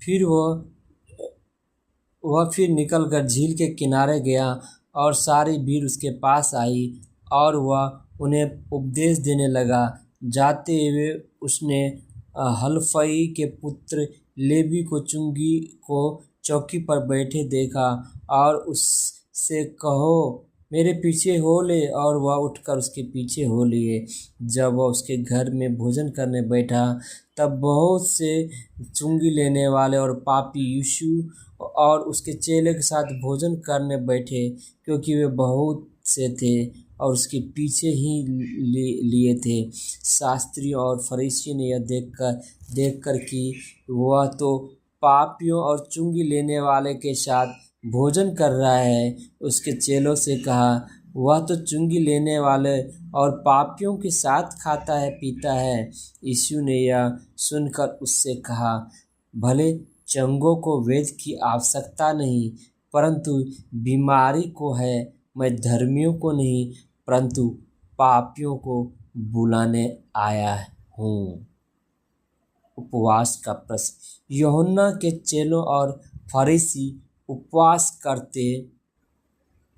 फिर वह फिर निकलकर झील के किनारे गया और सारी भीड़ उसके पास आई और वह उन्हें उपदेश देने लगा। जाते हुए उसने हलफई के पुत्र लेवी को चुंगी को चौकी पर बैठे देखा और उससे कहो, मेरे पीछे हो ले, और वह उठकर उसके पीछे हो लिए। जब वह उसके घर में भोजन करने बैठा तब बहुत से चुंगी लेने वाले और पापी यीशु और उसके चेले के साथ भोजन करने बैठे, क्योंकि वे बहुत से थे और उसके पीछे ही लिए थे। शास्त्रियों और फरीसियों ने यह देखकर कि वह तो पापियों और चुंगी लेने वाले के साथ भोजन कर रहा है, उसके चेलों से कहा, वह तो चुंगी लेने वाले और पापियों के साथ खाता है पीता है। यीशु ने यह सुनकर उससे कहा, भले चंगों को वैद्य की आवश्यकता नहीं, परंतु बीमारी को है। मैं धर्मियों को नहीं, परंतु पापियों को बुलाने आया हूँ। उपवास का प्रश्न। यूहन्ना के चेलों और फरीसी उपवास करते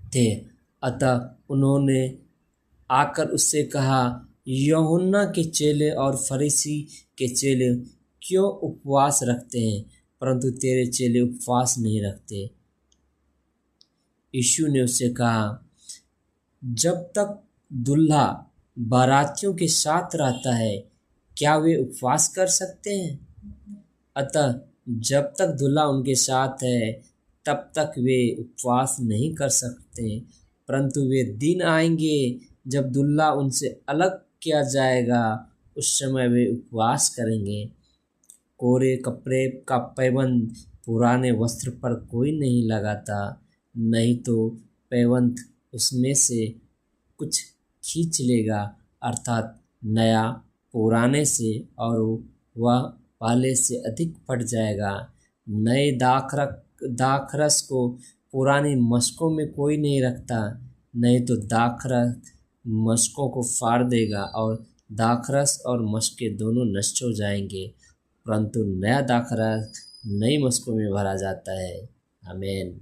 थे, अतः उन्होंने आकर उससे कहा, यूहन्ना के चेले और फरीसी के चेले क्यों उपवास रखते हैं, परंतु तेरे चेले उपवास नहीं रखते। यीशु ने उससे कहा, जब तक दूल्हा बारातियों के साथ रहता है, क्या वे उपवास कर सकते हैं? अतः जब तक दूल्हा उनके साथ है, तब तक वे उपवास नहीं कर सकते, परंतु वे दिन आएंगे जब दूल्हा उनसे अलग किया जाएगा, उस समय वे उपवास करेंगे। कोरे कपड़े का पैबंद पुराने वस्त्र पर कोई नहीं लगाता, नहीं तो पैबंद उसमें से कुछ खींच लेगा, अर्थात नया पुराने से, और वह पहले से अधिक फट जाएगा। नए दाखरस को पुरानी मशकों में कोई नहीं रखता, नहीं तो दाखरस मशकों को फाड़ देगा और दाखरस और मशकें दोनों नष्ट हो जाएंगे, परंतु नया दाखरस नई मशकों में भरा जाता है। आमीन।